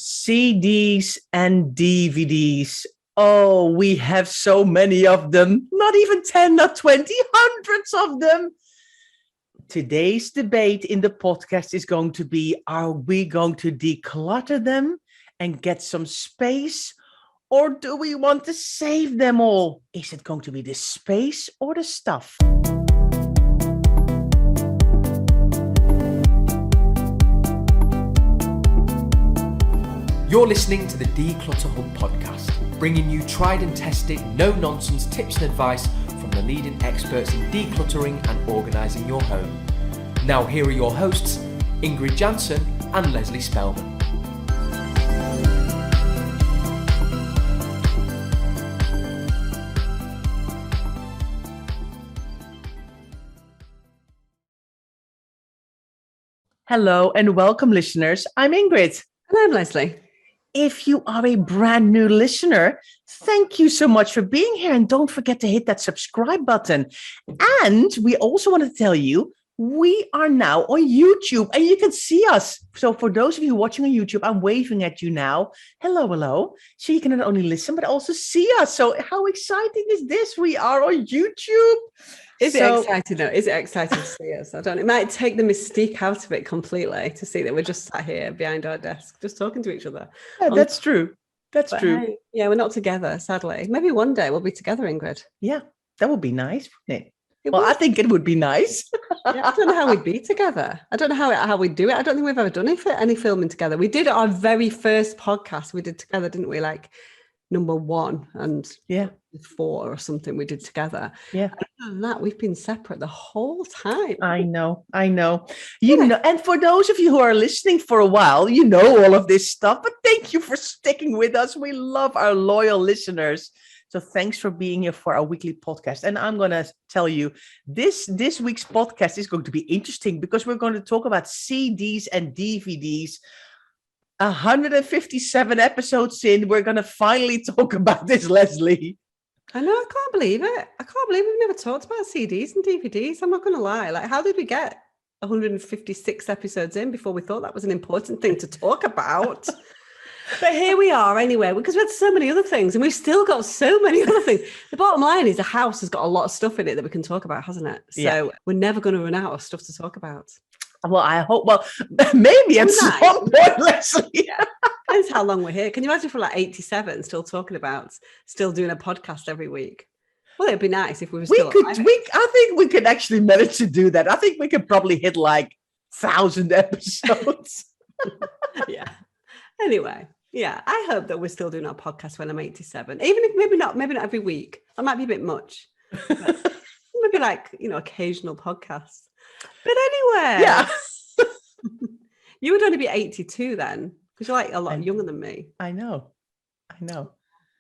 CDs and DVDs. Oh, we have so many of them. Not even 10, not 20, hundreds of them. Today's debate in the podcast is going to be, are we going to declutter them and get some space? Or do we want to save them all? Is it going to be the space or the stuff? You're listening to the Declutter Hub podcast, bringing you tried and tested, no-nonsense tips and advice from the leading experts in decluttering and organising your home. Now here are your hosts, Ingrid Jansen and Leslie Spellman. Hello and welcome, listeners. I'm Ingrid. And I'm Leslie. If you are a brand new listener, thank you so much for being here. And don't forget to hit that subscribe button. And we also want to tell you, we are now on YouTube and you can see us. So for those of you watching on YouTube, I'm waving at you now. Hello, hello. So you can not only listen, but also see us. So how exciting is this? We are on YouTube. Is it exciting though? Is it exciting to see us? I don't know. It might take the mystique out of it completely to see that we're just sat here behind our desk, just talking to each other. Yeah, that's true. That's true. Hey, yeah, we're not together, sadly. Maybe one day we'll be together, Ingrid. Yeah, that would be nice, wouldn't it? I think it would be nice. Yeah, I don't know how we'd be together. I don't know how we'd do it. I don't think we've ever done any filming together. We did our very first podcast we did together, didn't we? Like number 1 and 4 or something we did together. Yeah. Other than that, we've been separate the whole time. I know. You know, and for those of you who are listening for a while, you know all of this stuff, but thank you for sticking with us. We love our loyal listeners. So thanks for being here for our weekly podcast. And I'm going to tell you, this week's podcast is going to be interesting because we're going to talk about CDs and DVDs. 157 episodes in, we're going to finally talk about this, Leslie. I know, I can't believe it. I can't believe we've never talked about CDs and DVDs. I'm not going to lie. Like, how did we get 156 episodes in before we thought that was an important thing to talk about? But here we are anyway, because we had so many other things and we've still got so many other things. The bottom line is the house has got a lot of stuff in it that we can talk about, hasn't it? So we're never going to run out of stuff to talk about. Well, I hope, maybe at some point, Leslie. Yeah. Depends how long we're here. Can you imagine for like 87 still doing a podcast every week? Well, it'd be nice if we were still I think we could actually manage to do that. I think we could probably hit like 1,000 episodes. Yeah. Anyway, yeah, I hope that we're still doing our podcast when I'm 87. Even if maybe not every week. That might be a bit much. Maybe like, occasional podcasts. But anyway, yeah, you would only be 82 then, because you're like a lot younger than me. I know.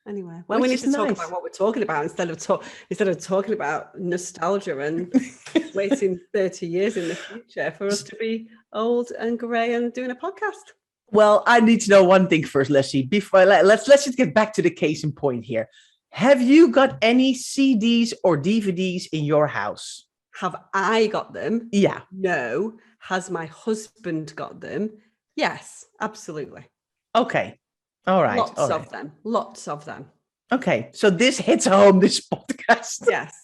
Anyway, well, we need to talk about what we're talking about instead of talking about nostalgia and waiting 30 years in the future for us to be old and grey and doing a podcast. Well, I need to know one thing first, Leslie. Before let's just get back to the case in point here. Have you got any CDs or DVDs in your house? Have I got them? Yeah. No. Has my husband got them? Yes, absolutely. Okay. All right. Lots of them. Okay. So this hits home, this podcast. Yes.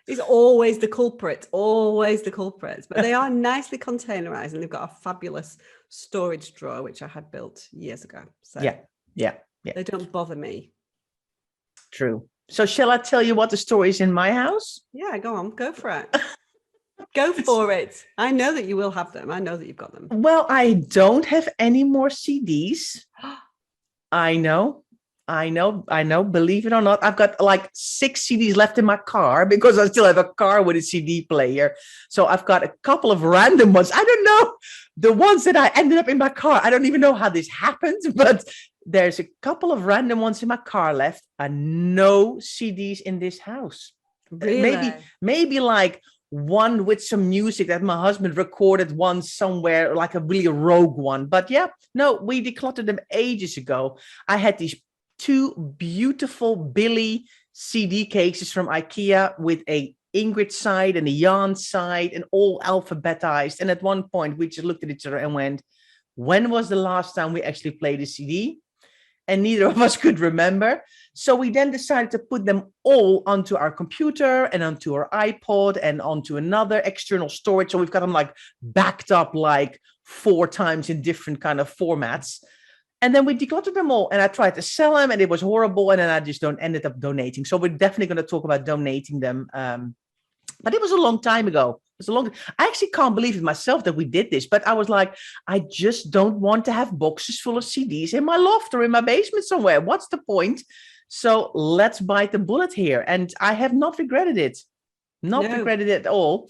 He's always the culprit. But they are nicely containerized and they've got a fabulous storage drawer, which I had built years ago. So yeah. They don't bother me. True. So shall I tell you what the story is in my house? Yeah, go on. Go for it. Go for it. I know that you will have them. I know that you've got them. Well, I don't have any more CDs. I know. Believe it or not, I've got like 6 CDs left in my car because I still have a car with a CD player. So I've got a couple of random ones. I don't know. The ones that I ended up in my car, I don't even know how this happened, but there's a couple of random ones in my car left and no CDs in this house. Really? Maybe like one with some music that my husband recorded once somewhere, like a really rogue one. But yeah, no, we decluttered them ages ago. I had these 2 beautiful Billy CD cases from IKEA with a Ingrid side and a Jan side and all alphabetized. And at one point we just looked at each other and went, when was the last time we actually played a CD? And neither of us could remember. So we then decided to put them all onto our computer and onto our iPod and onto another external storage. So we've got them like backed up like 4 times in different kind of formats. And then we decluttered them all. And I tried to sell them and it was horrible. And then I just ended up donating. So we're definitely going to talk about donating them. But it was a long time ago. I actually can't believe it myself that we did this, but I was like, I just don't want to have boxes full of CDs in my loft or in my basement somewhere. What's the point? So let's bite the bullet here. And I have not regretted it. Regretted it at all.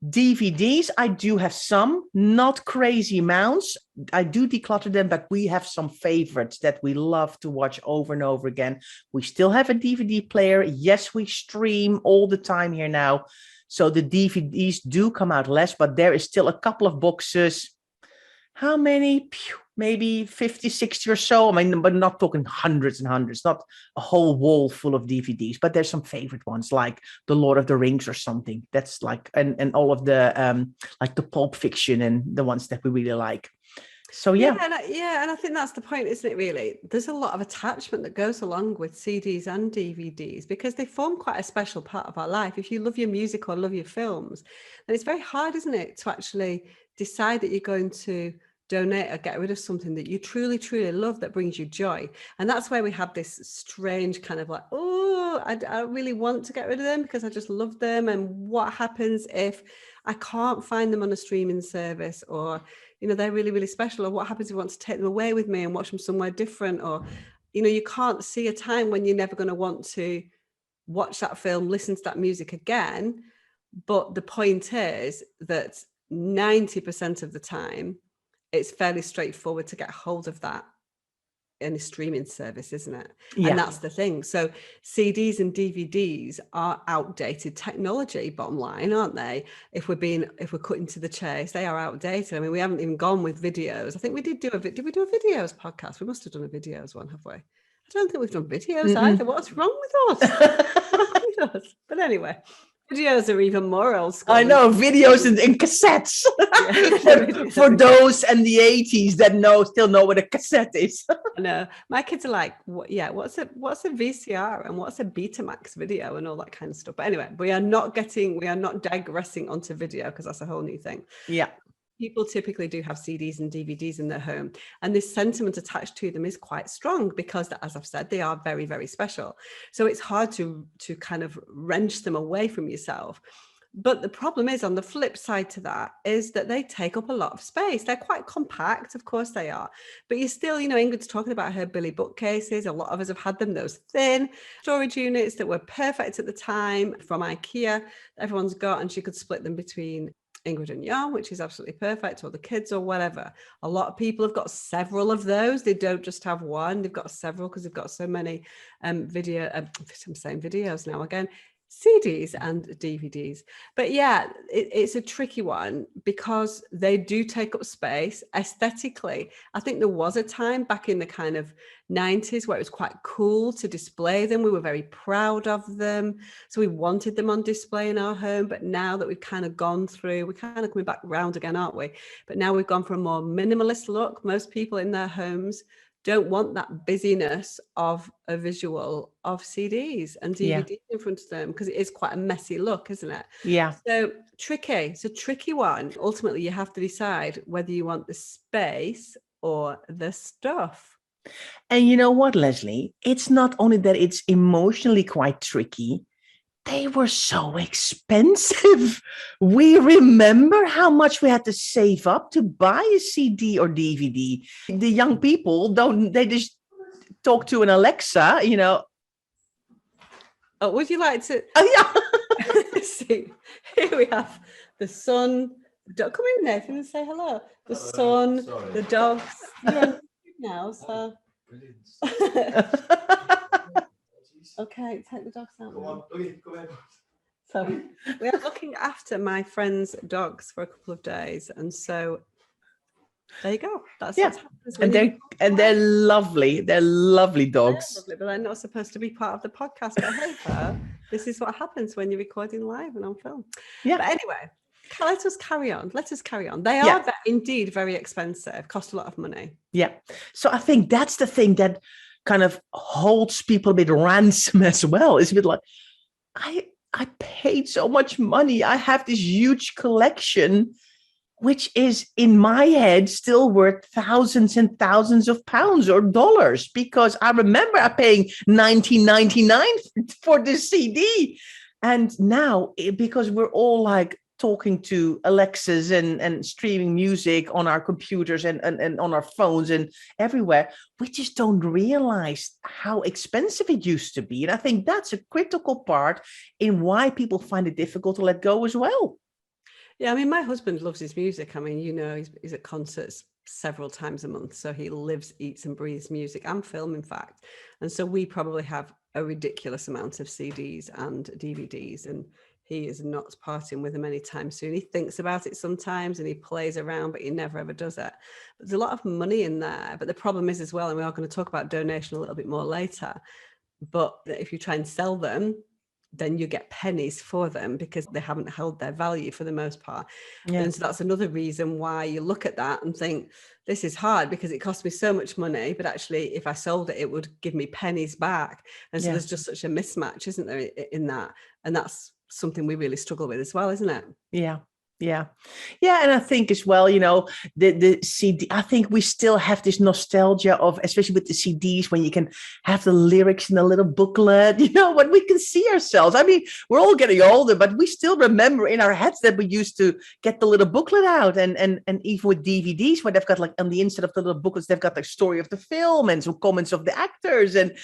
DVDs, I do have some, not crazy amounts. I do declutter them, but we have some favorites that we love to watch over and over again. We still have a DVD player. Yes, we stream all the time here now. So the DVDs do come out less, but there is still a couple of boxes. How many? Maybe 50, 60 or so. I mean, but not talking hundreds and hundreds, not a whole wall full of DVDs, but there's some favorite ones like The Lord of the Rings or something. That's like, and all of the, like the Pulp Fiction and the ones that we really like. So, yeah. And I think that's the point, isn't it, really? There's a lot of attachment that goes along with CDs and DVDs because they form quite a special part of our life. If you love your music or love your films, then it's very hard, isn't it, to actually decide that you're going to donate or get rid of something that you truly, truly love that brings you joy. And that's where we have this strange kind of like, oh, I really want to get rid of them because I just love them. And what happens if I can't find them on a streaming service, or, you know, they're really, really special, or what happens if I want to take them away with me and watch them somewhere different, or, you know, you can't see a time when you're never going to want to watch that film, listen to that music again. But the point is that 90% of the time, it's fairly straightforward to get hold of that in a streaming service, isn't it? Yeah. And that's the thing. So CDs and DVDs are outdated technology, bottom line, aren't they? If we're cutting to the chase, they are outdated. I mean, we haven't even gone with videos. I think we did we do a videos podcast? We must have done a videos one, have we? I don't think we've done videos either. What's wrong with us? But anyway, videos are even more old school. I know, videos and cassettes. For those and the 80s that still know what a cassette is. I know. My kids are like, what's a VCR and what's a Betamax video and all that kind of stuff. But anyway, we are not digressing onto video because that's a whole new thing. Yeah. People typically do have CDs and DVDs in their home, and this sentiment attached to them is quite strong because, as I've said, they are very, very special. So it's hard to kind of wrench them away from yourself. But the problem is, on the flip side to that, is that they take up a lot of space. They're quite compact, of course they are, but you still, you know, Ingrid's talking about her Billy bookcases. A lot of us have had them, those thin storage units that were perfect at the time from IKEA. Everyone's got, and she could split them between Ingrid and Jan, which is absolutely perfect, or the kids or whatever. A lot of people have got several of those. They don't just have one, they've got several because they've got so many I'm saying videos now again, CDs and DVDs. But yeah, it's a tricky one because they do take up space aesthetically. I think there was a time back in the kind of 90s where it was quite cool to display them. We were very proud of them. So we wanted them on display in our home. But now that we've kind of gone through, we're kind of coming back round again, aren't we? But now we've gone for a more minimalist look. Most people in their homes don't want that busyness of a visual of CDs and DVDs in front of them because it is quite a messy look, isn't it? Yeah. So tricky. It's a tricky one. Ultimately, you have to decide whether you want the space or the stuff. And you know what, Leslie? It's not only that it's emotionally quite tricky. They were so expensive. We remember how much we had to save up to buy a CD or DVD. The young people they just talk to an Alexa, you know. Oh, would you like to? Oh, yeah. See, here we have the sun. Come in, Nathan, and say hello. The sun, the dogs. You're on now, so. Okay, take the dogs out. Go ahead. So we are looking after my friend's dogs for a couple of days, and so there you go. That's what happens. They're lovely. They're lovely dogs. They're lovely, but they're not supposed to be part of the podcast. But hey, this is what happens when you're recording live and on film. Yeah. But anyway, Let us carry on. They Yeah. are indeed very expensive, cost a lot of money. Yeah. So I think that's the thing that kind of holds people a bit ransom as well. It's a bit like, I paid so much money. I have this huge collection, which is in my head still worth thousands and thousands of pounds or dollars, because I remember I paying $19.99 for this CD. And now, because we're all like talking to Alexas and streaming music on our computers and on our phones and everywhere, we just don't realize how expensive it used to be. And I think that's a critical part in why people find it difficult to let go as well. Yeah, I mean, my husband loves his music. I mean, he's at concerts several times a month. So he lives, eats and breathes music and film, in fact. And so we probably have a ridiculous amount of CDs and DVDs, and he is not partying with them anytime soon. He thinks about it sometimes and he plays around, but he never ever does it. There's a lot of money in there. But the problem is as well, and we are going to talk about donation a little bit more later, but if you try and sell them, then you get pennies for them because they haven't held their value for the most part. Yeah. And so that's another reason why you look at that and think, this is hard because it cost me so much money, but actually if I sold it, it would give me pennies back. And so there's just such a mismatch, isn't there, in that? And that's something we really struggle with as well, isn't it? Yeah. Yeah. And I think as well, the CD, I think we still have this nostalgia of, especially with the CDs, when you can have the lyrics in a little booklet, when we can see ourselves. I mean, we're all getting older, but we still remember in our heads that we used to get the little booklet out, and even with DVDs, where they've got like on the inside of the little booklets, they've got the story of the film and some comments of the actors, and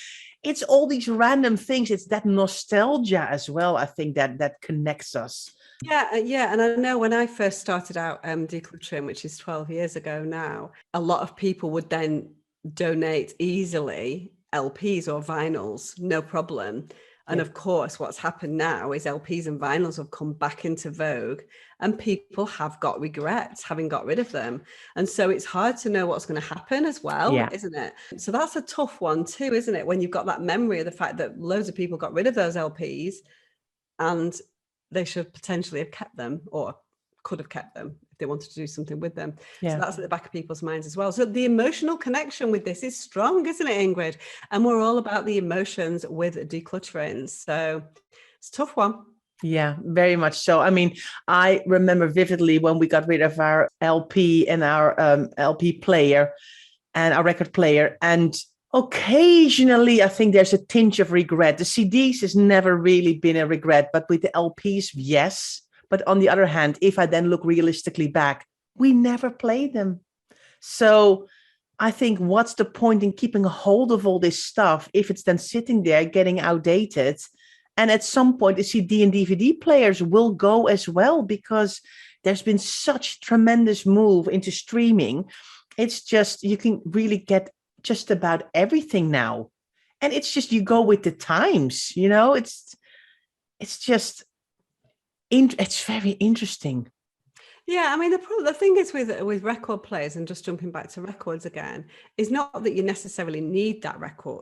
it's all these random things. It's that nostalgia as well, I think, that connects us. Yeah. And I know when I first started out decluttering, which is 12 years ago now, a lot of people would then donate easily LPs or vinyls, no problem. And of course, what's happened now is LPs and vinyls have come back into vogue and people have got regrets having got rid of them. And so it's hard to know what's going to happen as well, isn't it? So that's a tough one too, isn't it? When you've got that memory of the fact that loads of people got rid of those LPs and they should potentially have kept them or could have kept them if they wanted to do something with them. So that's at the back of people's minds as well. So the emotional connection with this is strong, isn't it, Ingrid? And we're all about the emotions with decluttering. So it's a tough one. Yeah, very much so. I mean, I remember vividly when we got rid of our LP and our LP player and our record player, and occasionally, I think there's a tinge of regret. The CDs has never really been a regret, but with the LPs, yes. But on the other hand, if I then look realistically back, we never played them. So I think, what's the point in keeping a hold of all this stuff if it's then sitting there getting outdated? And at some point, the CD and DVD players will go as well, because there's been such tremendous move into streaming. It's just, you can really get just about everything now, and it's just, you go with the times, it's just it's very interesting. Yeah, I mean, the thing is with record players, and just jumping back to records again, is not that you necessarily need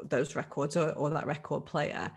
those records or that record player,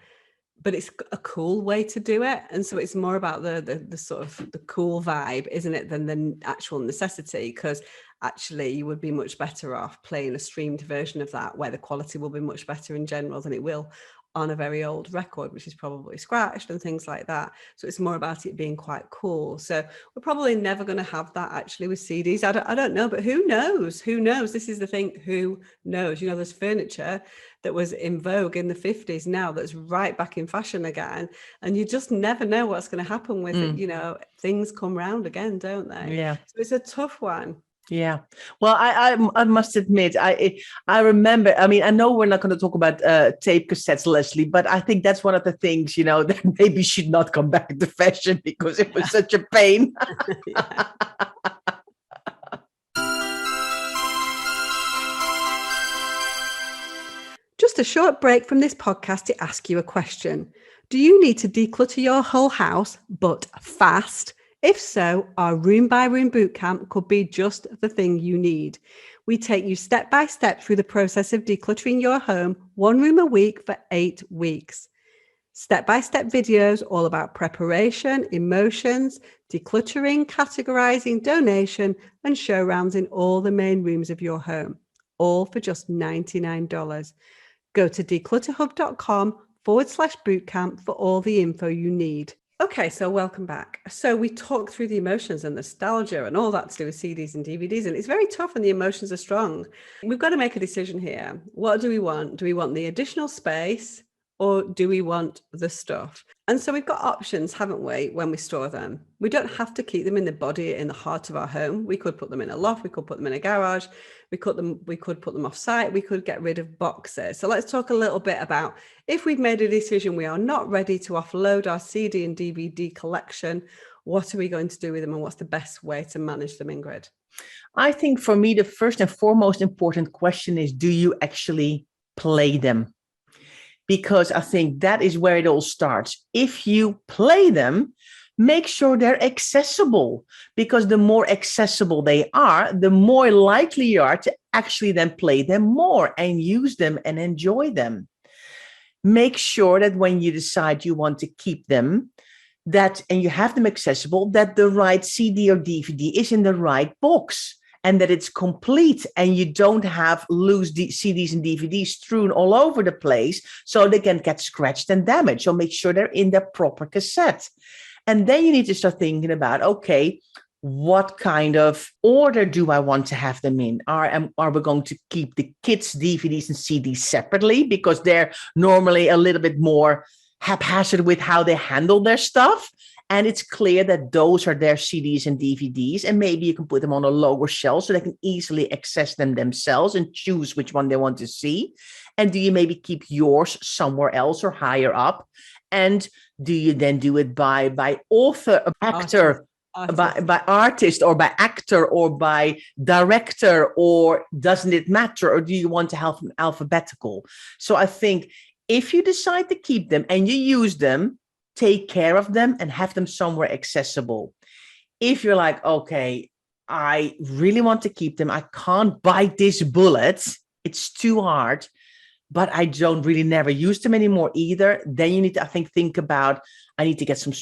but it's a cool way to do it. And so it's more about the sort of the cool vibe, isn't it, than the actual necessity, because actually you would be much better off playing a streamed version of that, where the quality will be much better in general than it will on a very old record, which is probably scratched and things like that. So it's more about it being quite cool. So we're probably never going to have that actually with CDs. I don't know, but who knows? This is the thing. Who knows? There's furniture that was in vogue in the 50s now that's right back in fashion again. And you just never know what's going to happen with it. Things come round again, don't they? Yeah. So it's a tough one. Yeah. Well, I must admit, I remember, I mean, I know we're not going to talk about tape cassettes, Leslie, but I think that's one of the things, that maybe should not come back into fashion because it was such a pain. Just a short break from this podcast to ask you a question. Do you need to declutter your whole house, but fast? If so, our Room by Room Bootcamp could be just the thing you need. We take you step by step through the process of decluttering your home, one room a week for 8 weeks. Step-by-step videos all about preparation, emotions, decluttering, categorizing, donation, and show rounds in all the main rooms of your home, all for just $99. Go to declutterhub.com/bootcamp for all the info you need. Okay, so welcome back. So we talked through the emotions and nostalgia and all that to do with CDs and DVDs, and it's very tough and the emotions are strong. We've got to make a decision here. What do we want? Do we want the additional space or do we want the stuff? And so we've got options, haven't we, when we store them? We don't have to keep them in the body, in the heart of our home. We could put them in a loft, we could put them in a garage, we could put them off site, we could get rid of boxes. So let's talk a little bit about if we've made a decision we are not ready to offload our CD and DVD collection, what are we going to do with them and what's the best way to manage them, Ingrid? I think for me, the first and foremost important question is, do you actually play them? Because I think that is where it all starts. If you play them, make sure they're accessible, because the more accessible they are, the more likely you are to actually then play them more and use them and enjoy them. Make sure that when you decide you want to keep them, and you have them accessible, that the right CD or DVD is in the right box, and that it's complete, and you don't have loose CDs and DVDs strewn all over the place so they can get scratched and damaged. So make sure they're in their proper cassette. And then you need to start thinking about, okay, what kind of order do I want to have them in? Are we going to keep the kids' DVDs and CDs separately because they're normally a little bit more haphazard with how they handle their stuff? And it's clear that those are their CDs and DVDs, and maybe you can put them on a lower shelf so they can easily access them themselves and choose which one they want to see. And do you maybe keep yours somewhere else or higher up? And do you then do it by author, actor, by artist, or by actor, or by director, or doesn't it matter? Or do you want to have them alphabetical? So I think if you decide to keep them and you use them, take care of them and have them somewhere accessible. If you're like, okay, I really want to keep them, I can't bite this bullet, it's too hard, but I don't really never use them anymore either, then you need to, I think about, I need to get some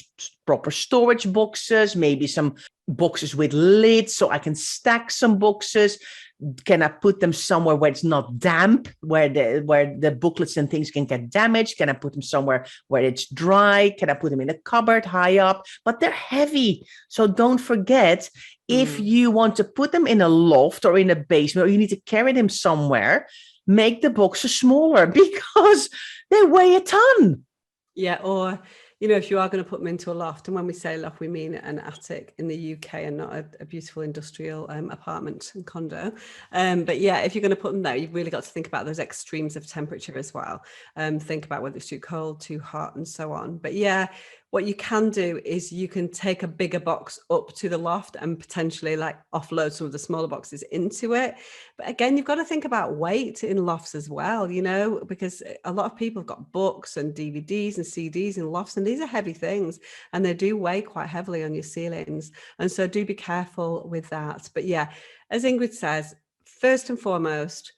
proper storage boxes, maybe some boxes with lids so I can stack some boxes. Can I put them somewhere where it's not damp, where the booklets and things can get damaged? Can I put them somewhere where it's dry? Can I put them in a cupboard high up? But they're heavy. So don't forget, if you want to put them in a loft or in a basement, or you need to carry them somewhere, make the boxes smaller because they weigh a ton. Yeah, or if you are going to put them into a loft, and when we say loft, we mean an attic in the UK and not a beautiful industrial apartment and condo. But yeah, if you're going to put them there, you've really got to think about those extremes of temperature as well. Think about whether it's too cold, too hot, and so on. But yeah, what you can do is you can take a bigger box up to the loft and potentially like offload some of the smaller boxes into it. But again, you've got to think about weight in lofts as well, because a lot of people have got books and DVDs and CDs in lofts, and these are heavy things and they do weigh quite heavily on your ceilings. And so do be careful with that. But yeah, as Ingrid says, first and foremost,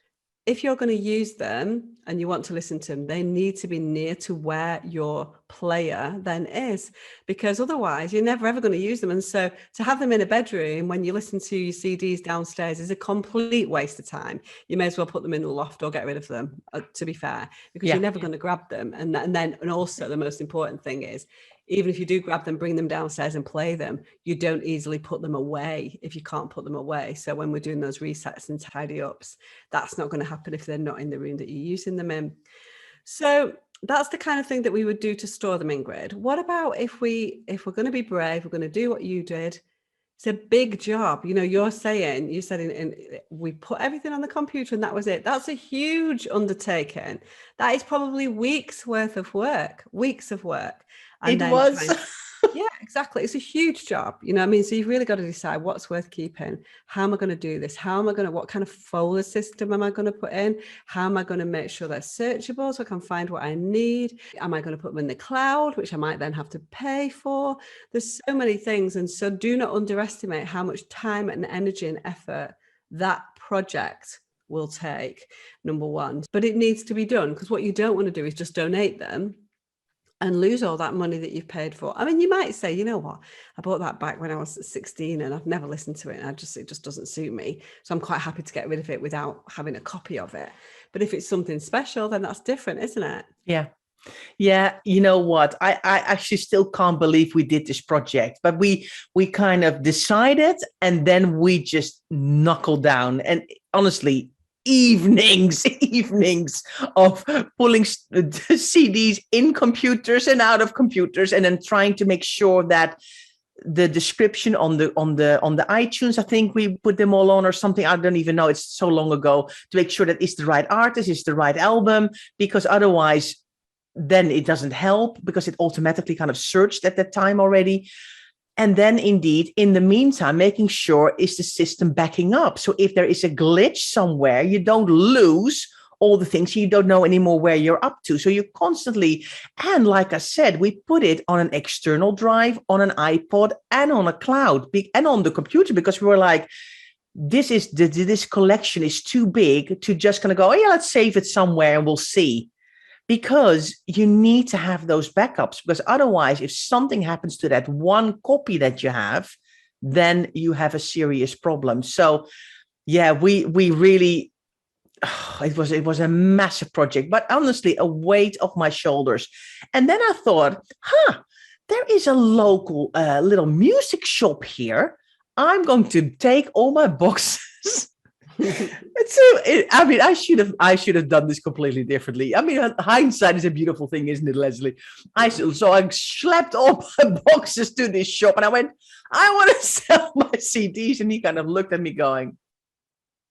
if you're going to use them and you want to listen to them, they need to be near to where your player then is, because otherwise you're never ever going to use them. And so to have them in a bedroom when you listen to your CDs downstairs is a complete waste of time. You may as well put them in the loft or get rid of them, to be fair, because you're never going to grab them. And also the most important thing is, even if you do grab them, bring them downstairs and play them, you don't easily put them away if you can't put them away. So when we're doing those resets and tidy ups, that's not going to happen if they're not in the room that you're using them in. So that's the kind of thing that we would do to store them, Ingrid. What about if we're going to be brave, we're going to do what you did? It's a big job. You said we put everything on the computer and that was it. That's a huge undertaking. That is probably weeks worth of work. And it was. Yeah, exactly. It's a huge job. So you've really got to decide what's worth keeping. How am I going to do this? What kind of folder system am I going to put in? How am I going to make sure they're searchable so I can find what I need? Am I going to put them in the cloud, which I might then have to pay for? There's so many things. And so do not underestimate how much time and energy and effort that project will take, number one. But it needs to be done, because what you don't want to do is just donate them and lose all that money that you've paid for. I mean, you might say, you know what, I bought that back when I was 16 and I've never listened to it, and it just doesn't suit me. So I'm quite happy to get rid of it without having a copy of it. But if it's something special, then that's different, isn't it? Yeah. Yeah, you know what? I actually still can't believe we did this project, but we kind of decided, and then we just knuckled down. And honestly, evenings of pulling CDs in computers and out of computers, and then trying to make sure that the description on the iTunes, I think we put them all on or something. I don't even know. It's so long ago, to make sure that it's the right artist, it's the right album, because otherwise then it doesn't help, because it automatically kind of searched at that time already. And then indeed, in the meantime, making sure, is the system backing up? So if there is a glitch somewhere, you don't lose all the things, you don't know anymore where you're up to. So you constantly, and like I said, we put it on an external drive, on an iPod, and on a cloud, and on the computer, because we were like, this collection is too big to just kind of go, oh yeah, let's save it somewhere and we'll see. Because you need to have those backups, because otherwise, if something happens to that one copy that you have, then you have a serious problem. So yeah, we really, it was a massive project, but honestly, a weight off my shoulders. And then I thought, there is a local little music shop here. I'm going to take all my boxes. I mean, I should have done this completely differently. I mean, hindsight is a beautiful thing, isn't it, Leslie? So I schlepped all my boxes to this shop, and I went, I want to sell my CDs. And he kind of looked at me going,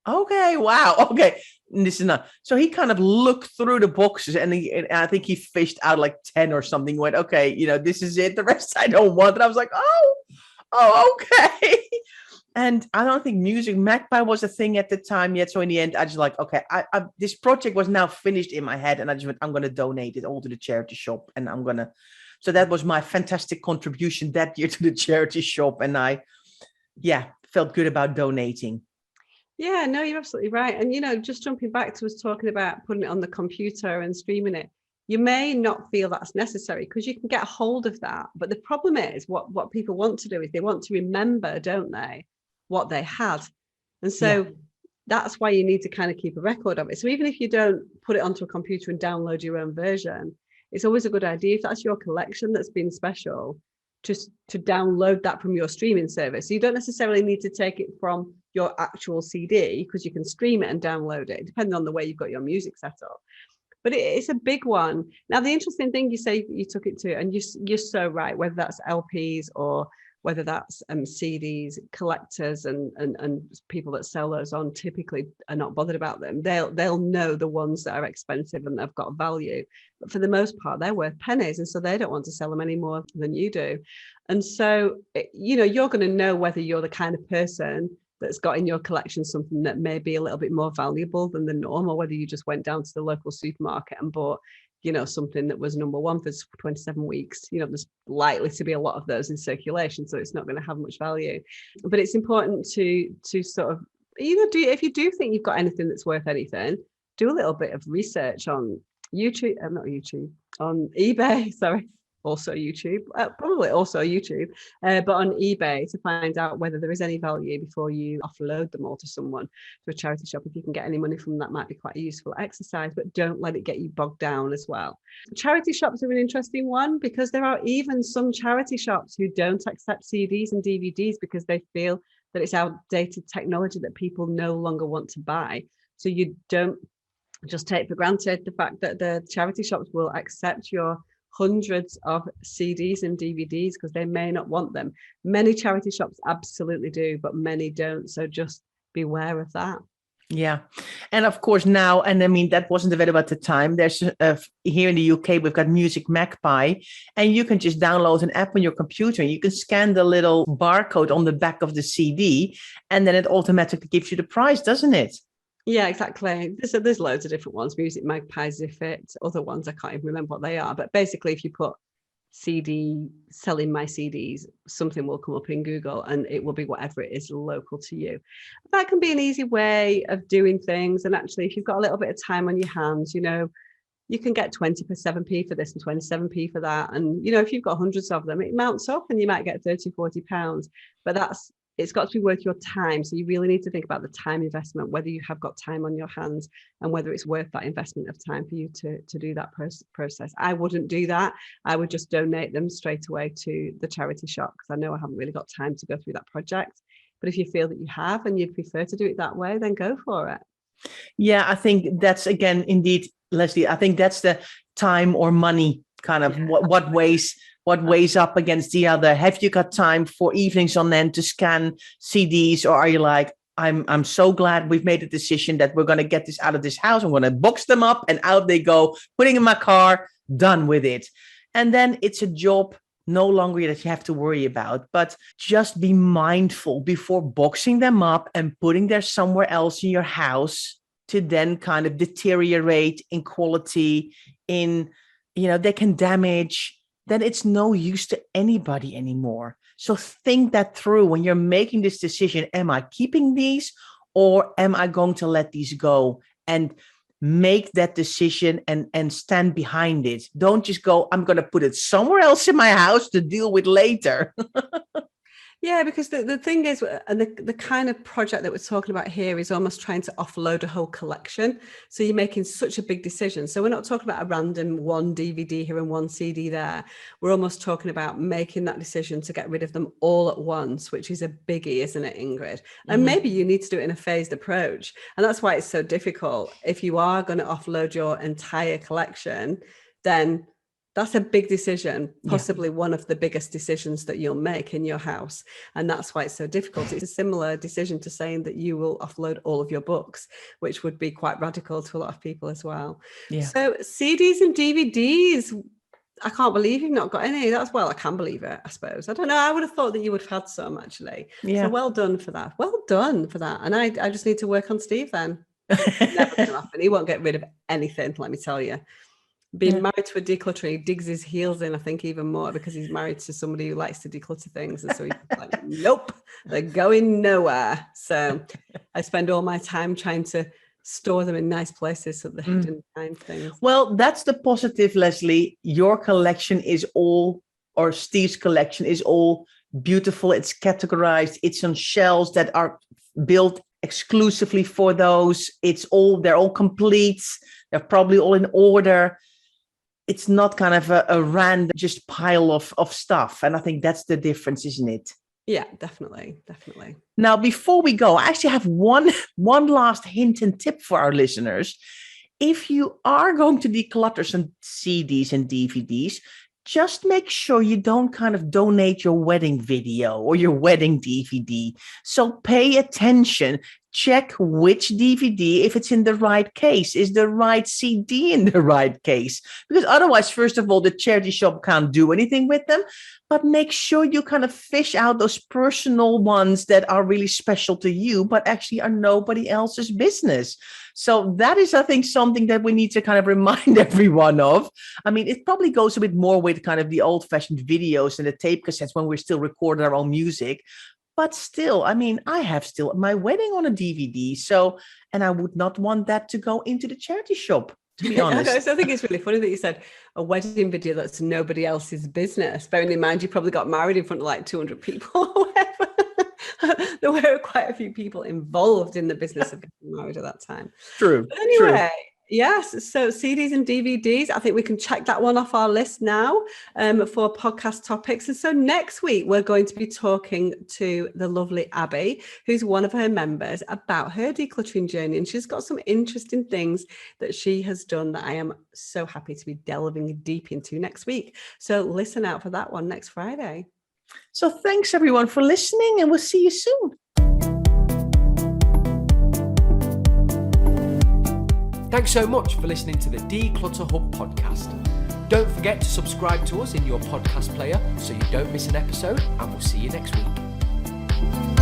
okay, wow, okay, this is not. So he kind of looked through the boxes, and I think he fished out like 10 or something. He went, okay, this is it. The rest I don't want. And I was like, oh, okay. And I don't think Music Magpie was a thing at the time yet. So in the end, I just like, okay, this project was now finished in my head. And I just went, I'm going to donate it all to the charity shop. And so that was my fantastic contribution that year to the charity shop. And I felt good about donating. Yeah, no, you're absolutely right. And, just jumping back to us talking about putting it on the computer and streaming it, you may not feel that's necessary, because you can get a hold of that. But the problem is what people want to do is they want to remember, don't they, what they had. And so that's why you need to kind of keep a record of it. So even if you don't put it onto a computer and download your own version, it's always a good idea, if that's your collection that's been special, just to download that from your streaming service. So you don't necessarily need to take it from your actual CD, because you can stream it and download it, depending on the way you've got your music set up. But it's a big one. Now, the interesting thing, you say you took it to, and you're so right, whether that's LPs or whether that's CDs, collectors and people that sell those on typically are not bothered about them. They'll know the ones that are expensive and they've got value. But for the most part, they're worth pennies. And so they don't want to sell them any more than you do. And so, you're going to know whether you're the kind of person that's got in your collection something that may be a little bit more valuable than the norm, or whether you just went down to the local supermarket and bought something that was number one for 27 weeks. There's likely to be a lot of those in circulation, so it's not going to have much value. But it's important to sort of, if you do think you've got anything that's worth anything, do a little bit of research on on eBay, sorry. Also YouTube, probably also YouTube, but on eBay, to find out whether there is any value before you offload them all to someone, to a charity shop. If you can get any money from that, might be quite a useful exercise, but don't let it get you bogged down as well. Charity shops are an interesting one, because there are even some charity shops who don't accept CDs and DVDs because they feel that it's outdated technology that people no longer want to buy. So you don't just take for granted the fact that the charity shops will accept your hundreds of CDs and DVDs, because they may not want them. Many charity shops absolutely do, but many don't. So just beware of that. Yeah. And of course now, and I mean, that wasn't available at the time. There's here in the UK, we've got Music Magpie, and you can just download an app on your computer. You can scan the little barcode on the back of the CD, and then it automatically gives you the price, doesn't it? Yeah, exactly. There's loads of different ones. Music Magpie, Ziffit, other ones, I can't even remember what they are. But basically, if you put CD, selling my CDs, something will come up in Google, and it will be whatever it is local to you. That can be an easy way of doing things. And actually, if you've got a little bit of time on your hands, you can get 27p for this and 27p for that. And, you know, if you've got hundreds of them, it mounts up and you might get 30, 40 pounds. But it's got to be worth your time. So you really need to think about the time investment, whether you have got time on your hands and whether it's worth that investment of time for you to do that process. I wouldn't do that. I would just donate them straight away to the charity shop, because I know I haven't really got time to go through that project. But if you feel that you have and you'd prefer to do it that way, then go for it. Yeah, I think that's, again, indeed, Leslie, I think that's the time or money kind of what weighs up against the other. Have you got time for evenings on end to scan CDs, or are you like, I'm so glad we've made a decision that we're going to get this out of this house. I'm going to box them up and out they go, putting in my car, done with it. And then it's a job no longer that you have to worry about, but just be mindful before boxing them up and putting them somewhere else in your house to then kind of deteriorate in quality, in, you know, they can damage, then it's no use to anybody anymore. So think that through when you're making this decision. Am I keeping these, or am I going to let these go? And make that decision and stand behind it. Don't just go, I'm going to put it somewhere else in my house to deal with later. Yeah, because the thing is, and the kind of project that we're talking about here is almost trying to offload a whole collection. So you're making such a big decision. So we're not talking about a random one DVD here and one CD there. We're almost talking about making that decision to get rid of them all at once, which is a biggie, isn't it, Ingrid? And maybe you need to do it in a phased approach. And that's why it's so difficult. If you are going to offload your entire collection, then that's a big decision, possibly one of the biggest decisions that you'll make in your house. And that's why it's so difficult. It's a similar decision to saying that you will offload all of your books, which would be quite radical to a lot of people as well. Yeah. So CDs and DVDs, I can't believe you've not got any. I can believe it, I suppose. I don't know. I would have thought that you would have had some, actually. Yeah. So well done for that. Well done for that. And I just need to work on Steve then. Never going to happen. He won't get rid of anything, let me tell you. Being married to a declutterer, he digs his heels in, I think, even more, because he's married to somebody who likes to declutter things. And so he's like, nope, they're going nowhere. So I spend all my time trying to store them in nice places so they're hidden behind things. Well, that's the positive, Leslie. Your collection is all, or Steve's collection is all beautiful. It's categorized. It's on shelves that are built exclusively for those. They're all complete. They're probably all in order. It's not kind of a random just pile of stuff. And I think that's the difference, isn't it? Yeah, definitely. Now, before we go, I actually have one last hint and tip for our listeners. If you are going to declutter some CDs and DVDs, just make sure you don't kind of donate your wedding video or your wedding DVD. So pay attention. Check which DVD, if it's in the right case, is the right CD in the right case. Because otherwise, first of all, the charity shop can't do anything with them. But make sure you kind of fish out those personal ones that are really special to you, but actually are nobody else's business. So that is, I think, something that we need to kind of remind everyone of. I mean, it probably goes a bit more with kind of the old-fashioned videos and the tape cassettes when we're still recording our own music. But still, I mean, I have still my wedding on a DVD. So, and I would not want that to go into the charity shop, to be honest. So I think it's really funny that you said a wedding video that's nobody else's business. Bearing in mind, you probably got married in front of like 200 people or whatever. There were quite a few people involved in the business of getting married at that time. True. But anyway. True. Yes, so CDs and DVDs, I think we can check that one off our list now for podcast topics. And so next week, we're going to be talking to the lovely Abby, who's one of her members, about her decluttering journey. And she's got some interesting things that she has done that I am so happy to be delving deep into next week. So listen out for that one next Friday. So thanks, everyone, for listening, and we'll see you soon. Thanks so much for listening to the Declutter Hub podcast. Don't forget to subscribe to us in your podcast player so you don't miss an episode, and we'll see you next week.